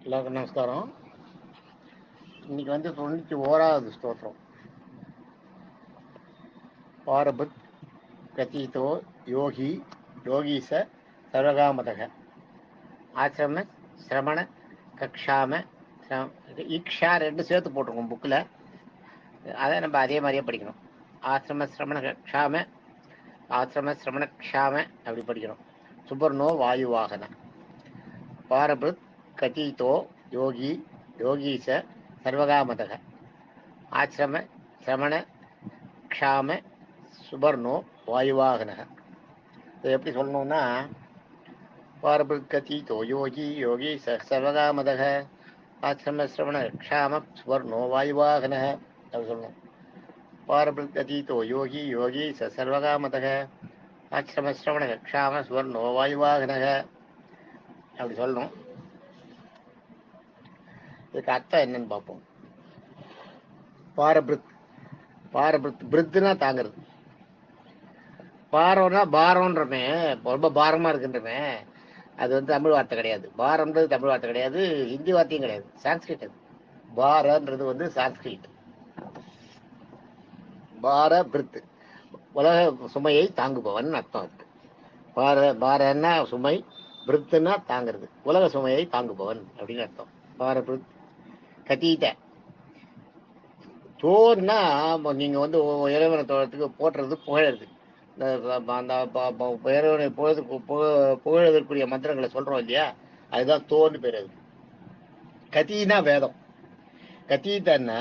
எல்லாருக்கும் நமஸ்காரம். இன்னைக்கு வந்து 91வது ஸ்தோத்திரம். பாரபுத் கதீதோ யோகி யோகீச சர்வகாமதக ஆசிரம சிரமண கக்ஷாம ஈக்ஷா ரெண்டு சேர்த்து போட்டிருக்கோம் புக்கில். அதை நம்ம அதே மாதிரியே படிக்கணும். ஆசிரம சிரமண கக்ஷாம ஆசிரம சிரமண க்ஷாம அப்படி படிக்கணும். சுபர்ணோ வாயுவாகன பாரபுத் கதீதோ யோகி யோகீச சர்வகாமதக ஆசிரம சிரமண க்ஷாம சுபர்ணோ வாயுவாகனக. இது எப்படி சொல்லணும்னா, பாரபுத்கதீதோ யோகி யோகி சர்வகாமதக ஆசிரம சிரவண க்ஷாம சுவர்ணோ வாயுவாகனக அப்படி சொல்லணும். பாரபுத்கதீதோ யோகி யோகி சர்வகாமதக ஆசிரம சிரவண க்ஷாம சுவர்ணோ வாயுவாகனக அப்படி சொல்லணும். இதுக்கு அர்த்தம் என்னன்னு பார்ப்போம். பாரபிருத் பாரபிருத் பிருத்துனா தாங்கிறது. பாரம்னா பாரம்ன்றமே ரொம்ப பாரமா இருக்குன்றமே அது வந்து தமிழ் வார்த்தை கிடையாது. பாரம்ன்றது தமிழ் வார்த்தை கிடையாது, ஹிந்தி வார்த்தையும் கிடையாது, சான்ஸ்கிரிட். அது பாரன்றது வந்து சான்ஸ்கிரிட். பார பிருத் உலக சுமையை தாங்குபவன் அர்த்தம் இருக்கு. பாரன்னா சுமை, பிருத்துன்னா தாங்கிறது, உலக சுமையை தாங்குபவன் அப்படின்னு அர்த்தம். பார பிருத் கதீத தோர்னா நீங்க வந்து இறைவனை தோழத்துக்கு போட்டுறது புகழறது. அந்த இறைவனை புகழதற்குரிய மந்திரங்களை சொல்றோம் இல்லையா, அதுதான் தோன்னு பேர். அது கதீனா வேதம். கதீதன்னா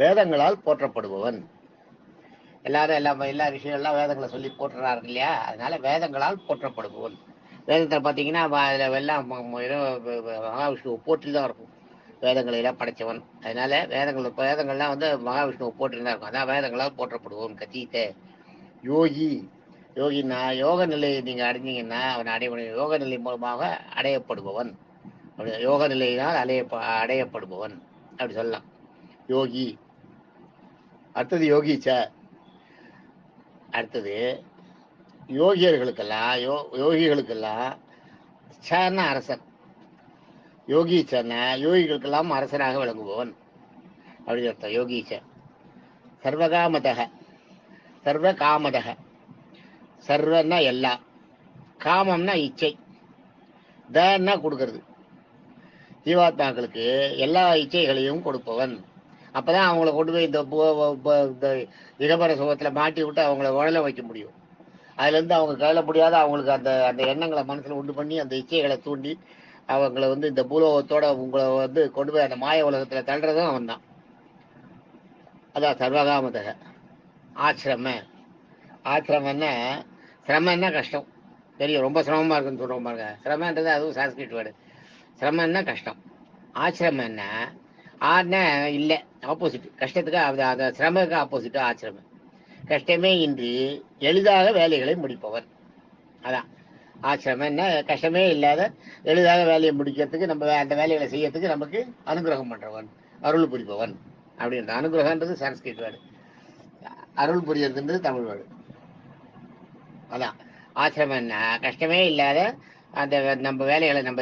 வேதங்களால் போற்றப்படுபவன். எல்லாரும் எல்லா விஷயங்கள்லாம் வேதங்களை சொல்லி போட்டுறாரு இல்லையா, அதனால வேதங்களால் போற்றப்படுபவன். வேதத்தை பார்த்தீங்கன்னா அதில் எல்லாம் மகாவிஷ்ணுவை போற்றி தான் இருக்கும். வேதங்களை எல்லாம் படைச்சவன், அதனால வேதங்கள்லாம் வந்து மகாவிஷ்ணுவை போற்றி தான் இருக்கும். அதான் வேதங்களால் போற்றப்படுவோம். கதீத யோகி யோகின்னா யோக நிலையை நீங்க அடைஞ்சீங்கன்னா அவன் யோக நிலை மூலமாக அடையப்படுபவன். அப்படி யோக நிலையினால் அடையப்படுபவன் அப்படி சொல்லலாம். யோகி. அடுத்தது யோகீச்ச. அடுத்தது யோகிகளுக்கெல்லாம் சன்னா அரசன். யோகீச்சன யோகிகளுக்கெல்லாம் அரசனாக விளங்குபவன் அப்படின்னு அர்த்தம். யோகீச்ச சர்வகாமதக சர்வ காமதக. சர்வன்னா எல்லா, காமம்னா இச்சை, தன்னா கொடுக்கறது. ஜீவாத்மாக்களுக்கு எல்லா இச்சைகளையும் கொடுப்பவன். அப்பதான் அவங்கள கொண்டு போய் இந்த இகபர சுகத்துல மாட்டி விட்டு அவங்கள உழல வைக்க முடியும். அதுல இருந்து அவங்க கையில முடியாத அவங்களுக்கு அந்த அந்த எண்ணங்களை மனசுல உண்டு பண்ணி அந்த இச்சைகளை தூண்டி அவங்கள வந்து இந்த பூலோகத்தோட உங்களை வந்து கொண்டு போய் அந்த மாய உலகத்துல தள்ளுறதும் அவன் தான். அதான் சர்வகாமதக. ஆசிரம. ஆசிரமன்னா சிரமன்னா கஷ்டம் தெரியும், ரொம்ப சிரமமா இருக்குன்னு சொல்றோம் பாருங்க. சிரமன்றது அதுவும் சான்ஸ்கிரிட் வேர்டு. சிரமன்னா கஷ்டம். ஆசிரமன்னா ஆனா இல்லை, ஆப்போசிட். கஷ்டத்துக்கு அந்த சிரமத்துக்கு ஆப்போசிட் ஆசிரமம். கஷ்டமே இன்றி எளிதாக வேலைகளை முடிப்பவர். அதான் ஆசிரமம்னா கஷ்டமே இல்லாத எளிதாக வேலையை முடிக்கிறதுக்கு, நம்ம அந்த வேலைகளை செய்யறதுக்கு நமக்கு அனுகிரகம் பண்றவன், அருள் புரிபவன் அப்படின்ற. அனுகிரகன்றது சான்ஸ்கிரிட் வேர்டு, அருள் புரியறதுன்றது தமிழ் வேர்டு. அதான் ஆசிரமம்னா கஷ்டமே இல்லாத அந்த நம்ம வேலைகளை நம்ம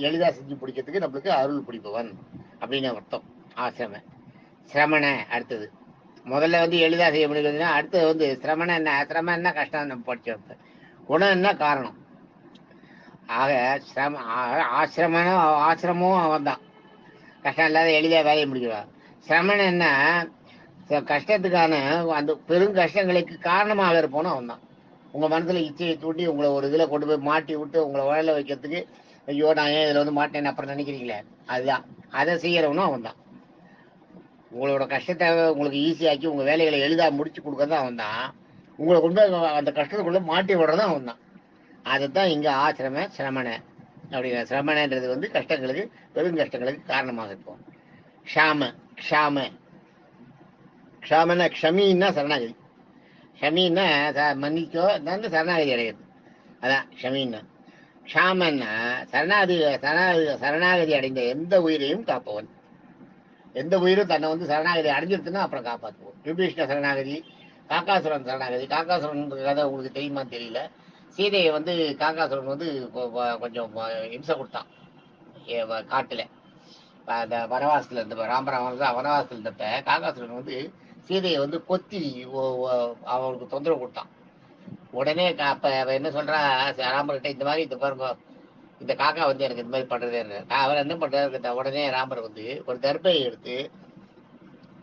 எளிதாக செஞ்சு பிடிக்கிறதுக்கு நம்மளுக்கு அருள் பிடிப்பவன் அப்படின்னு அர்த்தம் ஆசிரம. சிரமண அடுத்தது. முதல்ல வந்து எளிதாக செய்ய முடியுதுன்னா அடுத்தது வந்து சிரமண என்ன, சிரமம் என்ன கஷ்டம் நம்ம படிச்சு வைப்பேன். குணம் என்ன காரணம். ஆக ஆசிரமும் அவன் தான், கஷ்டம் இல்லாத எளிதாக வேலையை முடிக்கிறான். சிரமணம் என்ன, கஷ்டத்துக்கான அந்த பெரும் கஷ்டங்களுக்கு காரணமாக இருப்போன்னு அவன் தான். உங்க மனசுல இச்சையை தூண்டி உங்களை ஒரு இதுல கொண்டு போய் மாட்டி விட்டு உங்களை உழல வைக்கிறதுக்கு, ஐயோ நான் ஏன் இதுல வந்து மாட்டேன்னு அப்புறம் நினைக்கிறீங்களே, அதுதான். அதை செய்யறவனும் அவன் தான். உங்களோட கஷ்டத்தை உங்களுக்கு ஈஸியாக்கி உங்க வேலைகளை எளிதாக முடிச்சு கொடுக்கறதும் அவன் தான். உங்களை கொண்டு அந்த கஷ்டத்துக்குள்ள மாட்டி விடுறதும் அவன் தான். அதைத்தான் இங்க ஆசிரம சிரமண அப்படிங்கிற. சிரமணன்றது வந்து கஷ்டங்களுக்கு, பெரும் கஷ்டங்களுக்கு காரணமாக இருக்கும். க்ஷாம. க்ஷாம க்ஷாமன்னா க்ஷமின்னா சரணாகதி. ஷமின்னா மன்னிச்சோ வந்து சரணாகதி அடைகிறது, அதான் ஷமின்னா. க்ஷாமன்னா சரணாகதி அடைந்த எந்த உயிரையும் காப்பவன். எந்த உயிரும் தன்னை வந்து சரணாகதி அடைஞ்சிருச்சுன்னா அப்புறம் காப்பாற்றுவோம். விபீஷ்ண சரணாகதி, காக்காசுரன் சரணாகதி. காக்காசுரன் கதை உங்களுக்கு தெரியுமான்னு தெரியல. சீதையை வந்து காக்காசுரன் வந்து கொஞ்சம் இம்சை கொடுத்தான். காட்டுல அந்த வனவாசத்துல இருந்த ராமராவன் வனவாசத்துல இருந்தப்ப காகாசுரன் வந்து சீதையை வந்து கொத்தி அவனுக்கு தொந்தரவு கொடுத்தான். உடனே அப்ப அவ என்ன சொல்றா ராமர்கிட்ட, இந்த மாதிரி இந்த பாருங்க இந்த காக்கா வந்து எனக்கு இந்த மாதிரி பண்றதே. அவர் என்ன பண்றாரு, உடனே ராமர் வந்து ஒரு தர்பையை எடுத்து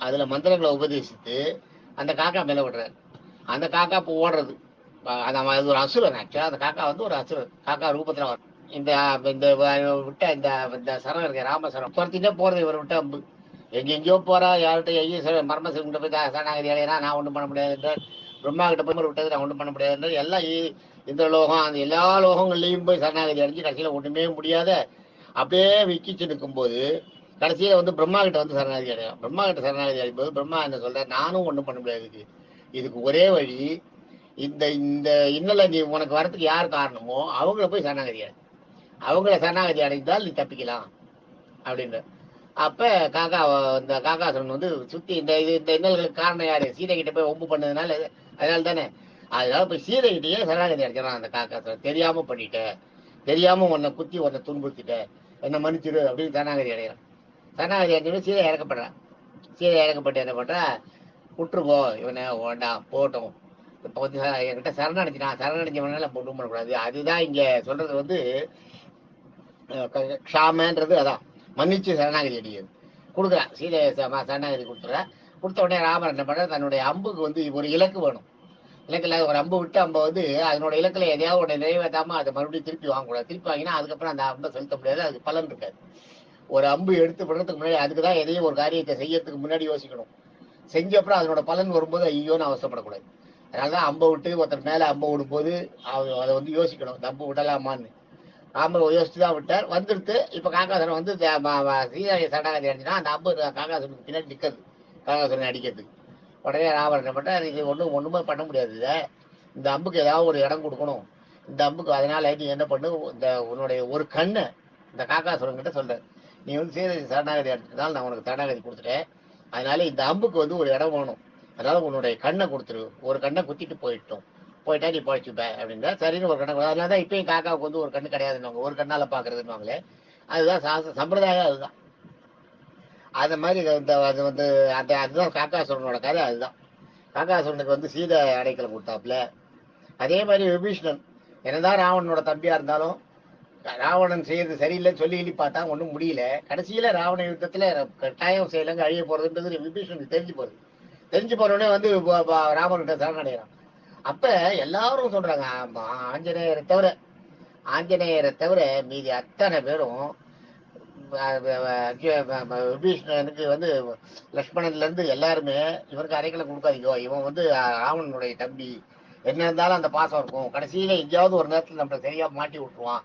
அதுல மந்திரங்களை உபதேசித்து அந்த காக்கா மேல விடுறாரு. அந்த காக்கா இப்போ ஓடுறது. அது ஒரு அசுரன். ஆக்சுவலா அந்த காக்கா வந்து ஒரு அசுரன், காக்கா ரூபத்துல வரும். இந்த இந்த விட்ட இந்த சரம் இருக்க ராமசரம் துரத்திட்டே போறது. இவர் விட்ட அம்பு எங்கெங்கயோ போறா. யார்கிட்ட எங்கேயும் மர்மசிவன் போய் சரணாகதி அடையினா நான் ஒன்றும் பண்ண முடியாது என்றார். பிரம்மா கிட்ட போய் விட்டது நான் ஒன்றும் பண்ண முடியாது என்றார். எல்லாம் இந்த லோகம் அந்த எல்லா லோகங்கள்லையும் போய் சரணாகதி அடைஞ்சு கடைசியில ஒண்ணுமே முடியாத அப்படியே விக்கிச்சு நிற்கும் போது கடைசியில வந்து பிரம்மா கிட்ட வந்து சரணாகதி அடையும். பிரம்மா கிட்ட சரணாகதி அடையும் போது பிரம்மா என்ன சொல்ற, நானும் ஒண்ணும் பண்ண முடியாது, இதுக்கு ஒரே வழி இந்த இந்த இன்னல நீ உனக்கு வரத்துக்கு யார் காரணமோ அவங்கள போய் சரணாகதி அடை, அவங்கள சரணாகதி அடைந்தால் நீ தப்பிக்கலாம் அப்படின்ற. அப்ப இந்த காக்காசுரன் வந்து சுத்தி இந்த இன்னல்களுக்கு காரணம் யாரு, சீதை கிட்ட போய் ஒம்பு பண்ணதுனால, அதனால தானே. அதனால போய் சீதை கிட்டேயே சரணாகதி அடைச்சிடறான் அந்த காக்காசுரன். தெரியாம பண்ணிட்ட, தெரியாம உன்னை குத்தி உன்னை துன்புறுத்திட்ட, என்ன மன்னிச்சிரு அப்படின்னு சரணாகதி அடைகிறான். சரணாகதி அடைஞ்சு சீதை இறக்கப்படான். சீதை இறக்கப்பட்டு என்ன பண்றா, விட்டுருங்கோ இவனை வேண்டாம் போட்டோம், இப்போ வந்து என்கிட்ட சரணடைஞ்சினான், சரணடைஞ்சவனால ஒன்றும் பண்ணக்கூடாது. அதுதான் இங்க சொல்றது வந்து க்ஷாமன்றது. அதான் மன்னிச்சு சரணாகதி அடிக்கிறது. கொடுக்குறான் சீதை சரணாகதி கொடுத்துட்ற. கொடுத்த உடனே ராமர் என்ன பண்ற, தன்னுடைய அம்புக்கு வந்து ஒரு இலக்கு வேணும். இலக்கு இல்லாத ஒரு அம்பு விட்டு அம்பை வந்து அதனோட இலக்கில் எதையாவது உடனே நிறைவேற்றாம அதை மறுபடியும் திருப்பி வாங்கக்கூடாது. திருப்பி வாங்கினா அதுக்கப்புறம் அந்த அம்பை செலுத்த முடியாது, அதுக்கு பலன் இருக்காது. ஒரு அம்பு எடுத்து விடுறதுக்கு முன்னாடி அதுக்குதான் எதையும் ஒரு காரியத்தை செய்யறதுக்கு முன்னாடி யோசிக்கணும். செஞ்ச அப்புறம் அதனோட பலன் வரும்போது ஐயோன்னு அவசரப்படக்கூடாது. அதனாலதான் அம்பை விட்டு ஒருத்தர் மேல அம்பை விடும்போது அதை வந்து யோசிக்கணும், இந்த அம்பு விடலாமான்னு. ராமர் யோசிச்சு தான் விட்டார். வந்துடுத்து. இப்ப காக்காசுரன் வந்து சீதாயை சரணாகதி அடைஞ்சுன்னா அந்த அம்பு காக்காசுரனுக்கு பின்னாடி நிற்கிறது, காக்காசுரனை அடிக்கிறதுக்கு. உடனே ராமர் என்ன பண்றார், இது ஒண்ணுமே பண்ண முடியாது, இந்த அம்புக்கு ஏதாவது ஒரு இடம் கொடுக்கணும். இந்த அம்புக்கு அதனால நீ என்ன பண்ணு, இந்த உன்னுடைய ஒரு கண்ணை இந்த காக்காசுரன் கிட்ட சொல்ற, நீ வந்து சீதை சரணாகதி அடைச்சதுனால நான் உனக்கு சரணாகதி கொடுத்துட்டேன், அதனால இந்த அம்புக்கு வந்து ஒரு இடம் வேணும், அதனால உன்னுடைய கண்ணை கொடுத்துரு, ஒரு கண்ணை குத்திட்டு போயிட்டா நீ பழச்சுப்ப அப்படின்னா சரின்னு ஒரு கண்ணை. அதனாலதான் இப்பயும் காக்காவுக்கு வந்து ஒரு கண்ணு கிடையாதுன்னு, ஒரு கண்ணால பாக்குறதுன்னு. அதுதான் சம்பிரதாயம், அதுதான். அது மாதிரி அது வந்து அதுதான் காக்காசுரனோட கதை. அதுதான் காக்காசுரனுக்கு வந்து சீதை அடைக்கலம் கொடுத்தாப்புல. அதே மாதிரி விபீஷணன் என்னதான் ராவணனோட தம்பியா இருந்தாலும் ராவணன் செய்யறது சரியில்லைன்னு சொல்லி பார்த்தா ஒன்றும் முடியல. கடைசியில ராவண யுத்தத்துல கட்டாயம் செய்யலங்க அழிய போறதுன்றது விபீஷனுக்கு தெரிஞ்சு போறோடனே வந்து ராமன்கிட்ட சரணடைகிறான். அப்ப எல்லாரும் சொல்றாங்க, ஆஞ்சநேயரை தவிர மீதி அத்தனை பேரும் விபீஷணனுக்கு வந்து லக்ஷ்மணன்ல இருந்து எல்லாருமே இவருக்கு அடைக்கலம் கொடுக்காதீங்க, இவன் வந்து ராவணனுடைய தம்பி, என்ன இருந்தாலும் அந்த பாசம் இருக்கும், கடைசியில எங்கேயாவது ஒரு நேரத்துல நம்மளை சரியா மாட்டி விட்டுருவான்,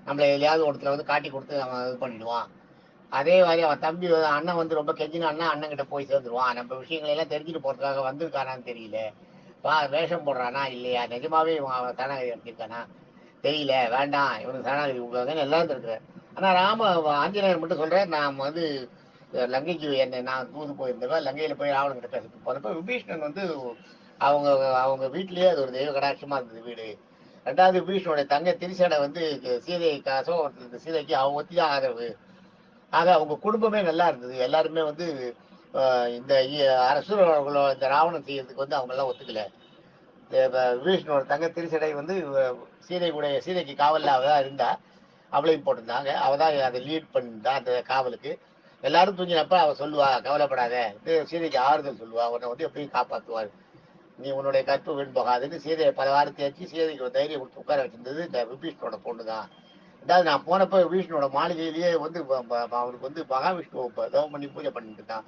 நம்மளை எதையாவது ஒருத்தர் வந்து காட்டி கொடுத்து அவன் இது பண்ணிடுவான். அதே மாதிரி அவன் தம்பி அண்ணன் வந்து ரொம்ப கெஞ்சினான்னா அண்ணன் கிட்ட போய் சேர்ந்துருவான். நம்ம விஷயங்களை எல்லாம் தெரிஞ்சுட்டு போறதுக்காக வந்திருக்கானான்னு தெரியல, வேஷம் போடுறானா இல்லையா, நிஜமாவே அவன் சரணாகதி அடைஞ்சிருக்கானா தெரியல, வேண்டாம் இவனுக்கு சரணாகதி கொடுக்காதுன்னு எல்லாரும் இருக்கிறார். ஆனா ஆஞ்சநேயர் மட்டும் சொல்றாரு, நான் வந்து லங்கைக்கு என்ன நான் தூது போயிருந்தவ, லங்கையில போய் ராவணன் கிட்ட பேசிட்டு போறப்ப விபீஷணன் வந்து அவங்க அவங்க வீட்லயே அது ஒரு தெய்வ கடாட்சமா இருந்தது வீடு. ரெண்டாவது விபீஷனுடைய தங்கை திரிசடை வந்து சீதைக்கு அவங்க ஒத்திதான் ஆதரவு. ஆக அவங்க குடும்பமே நல்லா இருந்தது. எல்லாருமே வந்து இந்த அரசுகளோ இந்த ராவணன் செய்யறதுக்கு வந்து அவங்க எல்லாம் ஒத்துக்கல. விபீஷனோட தங்கை திரிசடை வந்து சீதைக்கு காவல்ல அவதான் இருந்தா, அவளையும் போட்டிருந்தாங்க, அவதான் அதை லீட் பண்ணிருந்தா அந்த காவலுக்கு. எல்லாரும் தூங்கினப்ப அவ சொல்லுவா, கவலைப்படாத, சீதைக்கு ஆறுதல் சொல்லுவா, உன்னை வந்து எப்படியும் காப்பாற்றுவார், நீ உன்னுடைய கற்பு வீண் போகாதுன்னு சீதையை பல வாரம் தேய்ச்சி சீதைக்கு ஒரு தைரியம் கொடுத்து உட்கார வச்சிருந்தது இந்த விபீஷனோட பொண்ணு தான். அதாவது நான் போனப்ப விபீஷனோட மாளிகையிலேயே வந்து அவனுக்கு வந்து மகாவிஷ்ணுவை தவம் பண்ணி பூஜை பண்ணிட்டு இருக்கான்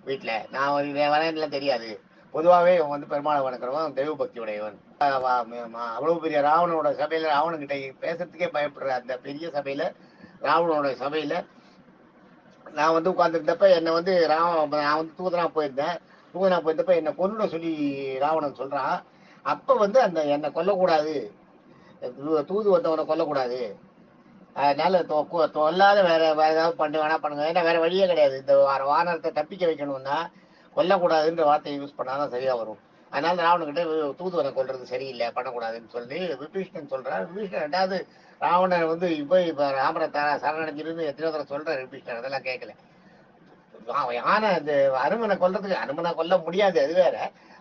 வீட்டுல. நான் வரேன்லாம் தெரியாது, பொதுவாகவே இவன் வந்து பெருமாளை வணங்குறவன், தெய்வ பக்தி உடையவன். அவ்வளவு பெரிய ராவணனோட சபையில ராவணன்கிட்ட பேசுறதுக்கே பயப்படுற அந்த பெரிய சபையில ராவணனோட சபையில நான் வந்து உட்கார்ந்துருந்தப்ப என்னை வந்து நான் வந்து தூதனா போயிருந்தப்ப என்னை கொல்லுட சொல்லி ராவணன் சொல்றான். அப்ப வந்து அந்த என்னை கொல்லக்கூடாது, தூது வந்தவனை கொல்லக்கூடாது, அதனால தொல்லாத வேற ஏதாவது பண்ணுங்க, ஏன்னா வேற வழியே கிடையாது, இந்த வானரத்தை தப்பிக்க வைக்கணும்னா கொல்லக்கூடாதுன்ற வார்த்தையை யூஸ் பண்ணாதான் சரியா வரும். அதனால ராவணன்கிட்ட தூதுவனை கொல்றது சரியில்லை, பண்ணக்கூடாதுன்னு சொல்லி விபீஷணன் சொல்றாரு. விபீஷணன் ரெண்டாவது ராவணன் வந்து இப்ப ராமரை சரணடைஞ்சிருந்து எத்தனையோ தடவை சொல்றாரு விபீஷணன், அதெல்லாம் கேட்கல. ஆனா இந்த அனுமனை கொல்றதுக்கு, அனுமனை கொல்ல முடியாது அது வேற.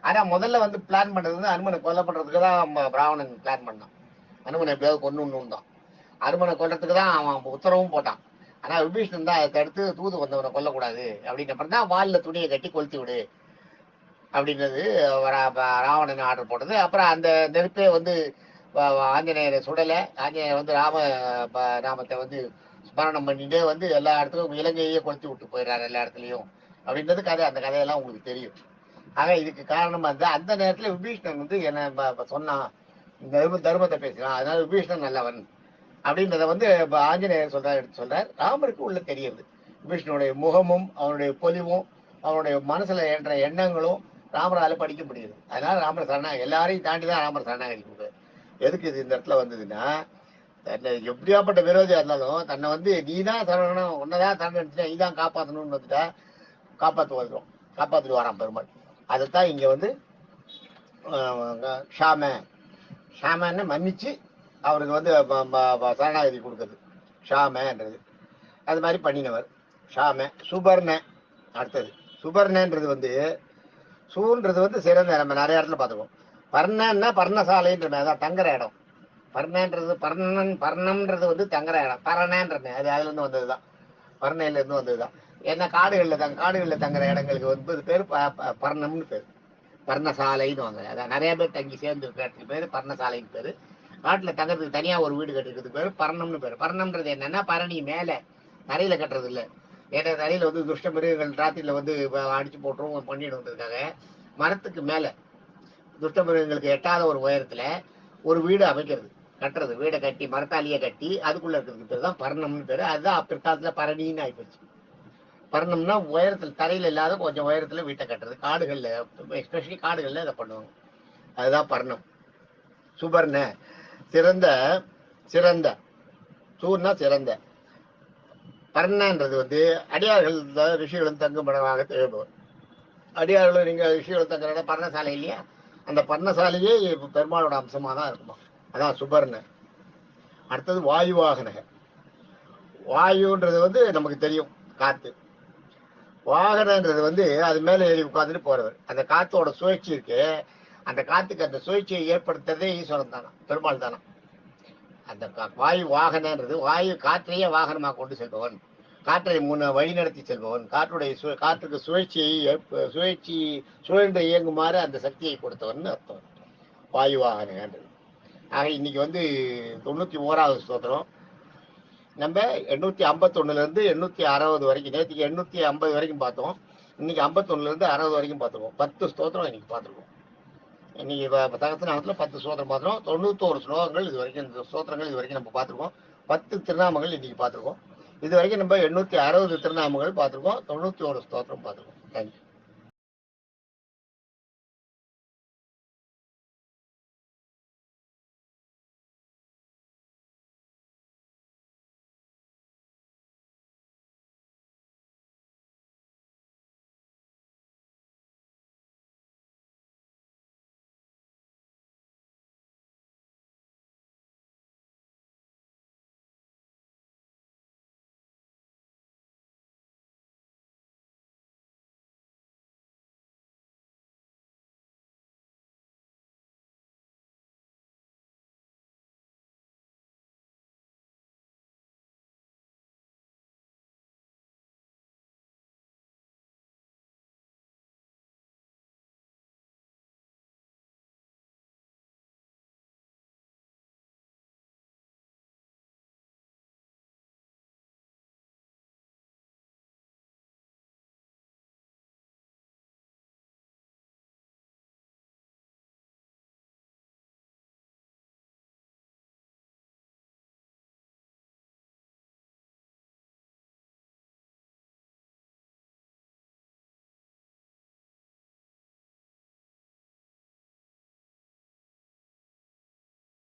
ஆனா முதல்ல வந்து பிளான் பண்றது வந்து அனுமனை கொல்ல பண்றதுக்கு தான் ராவணன் பிளான் பண்ணான். அனுமனை எப்படியாவது கொண்டு தான் அனுமனை கொல்றதுக்கு தான் அவன் உத்தரவும் போட்டான். ஆனா விபீஷணன் தான் அதை தடுத்து தூது வந்தவனை கொல்லக்கூடாது அப்படின்னப்பறம் தான் வாலில் துணியை கட்டி கொளுத்தி விடு அப்படின்றது ராவணன் ஆர்டர் போட்டது. அப்புறம் அந்த நெருப்பே வந்து ஆஞ்சநேயரை சுடலை. ஆஞ்சநேயர் வந்து ராமத்தை வந்து ஸ்மரணம் பண்ணிட்டு வந்து எல்லா இடத்துக்கும் இலங்கையே கொளுத்தி விட்டு போயிடுறாரு எல்லா இடத்துலையும் அப்படின்றது கதை. அந்த கதையெல்லாம் உங்களுக்கு தெரியும். ஆக இதுக்கு காரணமா இருந்தா அந்த நேரத்துல விபீஷணன் வந்து என்ன சொன்னான், தர்மத்தை பேசுறான், அதனால விபீஷணன் நல்லவன் அப்படின்றத வந்து ஆஞ்சநேயர் எடுத்து சொல்றார். ராமருக்கு உள்ள தெரியுது விபீஷனுடைய முகமும் அவனுடைய பொலிவும் அவனுடைய மனசுல என்ற எண்ணங்களும் ராமரால படிக்க முடியுது. அதனால ராமர் சரணாகி எல்லாரையும் தாண்டிதான் ராமர் சரணாகி கொடுக்குறாரு. எதுக்கு இது இந்த இடத்துல வந்ததுன்னா, எப்படியாப்பட்ட விரோதியா இருந்தாலும் தன்னை வந்து நீதான் சரணம், உன்னதான் சரணம், நீதான் காப்பாற்றணும்னு வந்துட்டா காப்பாத்துட்டு வரான் பெருமாள். அதைத்தான் இங்க வந்து ஷாமன்னு மன்னிச்சு அவருக்கு வந்து சரணாகதி கொடுக்குறது ஷாமன்றது. அது மாதிரி பண்ணினவர் ஷாம. சுபர்ண அடுத்தது சுபர்ணன்றது வந்து சூன்றது வந்து சிறந்த, நம்ம நிறைய இடத்துல பார்த்துக்கோம். பர்ணன்னா பர்ணசாலைன்ற மாதிரி தங்குற இடம். பர்ணன்றது பர்ணம்ன்றது வந்து தங்குற இடம். பரணன்றது அது அதுல இருந்து வந்ததுதான், பர்ணையில இருந்து வந்ததுதான். ஏன்னா காடுகளில் தங்குற இடங்களுக்கு வந்து பேர் பர்ணம்னு பேர், பர்ணசாலைன்னு வாங்க. அதான் நிறைய பேர் தங்கி சேர்ந்து இருக்கிற இடத்துக்கு பேர் பர்ணசாலைன்னு பேர். காட்டுல தங்கறதுக்கு தனியா ஒரு வீடு கட்டிருக்கிறது பேரு பர்ணம்னு பேர். பர்ணம்ன்றது என்னன்னா பரணி மேல தரையில கட்டுறது இல்லை. ஏன்னா தரையில வந்து துஷ்ட மிருகங்கள் ராத்திரில வந்து அடிச்சு போட்டுரும் பண்ணிடுறதுக்காக மரத்துக்கு மேல துஷ்ட மிருகங்களுக்கு எட்டாத ஒரு உயரத்துல ஒரு வீடு அமைக்கிறது, கட்டுறது. வீடை கட்டி மரத்தாலேயே கட்டி அதுக்குள்ள இருக்கிறதுக்கு பேர் தான் பர்ணம்னு பேரு. அதுதான் பிற்காலத்துல பரணின்னு ஆயிப்போச்சு. பர்ணம்னா உயரத்துல, தரையில இல்லாத கொஞ்சம் உயரத்துல வீட்டை கட்டுறது. காடுகள்ல, எஸ்பெஷலி காடுகள்ல இதை பண்ணுவாங்க. அதுதான் பர்ணம். சுபர்ண சிறந்த, சிறந்த சூர்னா சிறந்த. பர்ணன்றது வந்து அடியார்கள் ரிஷிகளும் தங்குமிடமாக திகழ்பவர். அடியார்களும் நீங்க ரிஷிகளும் தங்குற இடம் பர்ணசாலை இல்லையா, அந்த பர்ணசாலையே பெருமாளோட அம்சமா தான் இருக்குமா. அதான் சுபர்ண. அடுத்தது வாயுவாகனக. வாயுன்றது வந்து நமக்கு தெரியும் காத்து. வாகனன்றது வந்து அது மேல ஏறி உட்காந்துட்டு போறவர். அந்த காத்தோட சுழற்சி இருக்கு, அந்த காத்துக்கு அந்த சுழற்சியை ஏற்படுத்துறதே ஈஸ்வரன் தானா, பெருமாள் தானா. அந்த வாயு வாகனன்றது வாயு காற்றையே வாகனமாக கொண்டு செல்பவன், காற்றை வழி நடத்தி செல்பவன், காற்றுக்கு சுழற்சி சுழன்று இயங்குமாறு அந்த சக்தியை கொடுத்தவன் அர்த்தம் வாயு வாகனன்றது. ஆக இன்னைக்கு வந்து 91வது ஸ்தோத்திரம். நம்ம 851 இருந்து 860 வரைக்கும், நேற்றுக்கு 850 வரைக்கும் பார்த்தோம். இன்னைக்கு 51 இருந்து 60 வரைக்கும் பார்த்துருக்கோம். 10 ஸ்தோத்திரம் இன்னைக்கு பார்த்துருக்கோம். இன்னைக்கு சகஸ்ரநாமத்துல 10 ஸ்தோத்திரம் பார்த்துருக்கோம். 91 ஸ்லோகங்கள் இது வரைக்கும், இந்த ஸ்தோத்திரங்கள் இது வரைக்கும் நம்ம பார்த்துருக்கோம். 10 திருநாமங்கள் இன்னைக்கு பார்த்துருக்கோம். இது வரைக்கும் நம்ம 860 திருநாமங்கள் பார்த்துருக்கோம். 91 ஸ்தோத்திரம் பார்த்துருக்கோம். தேங்க்யூ.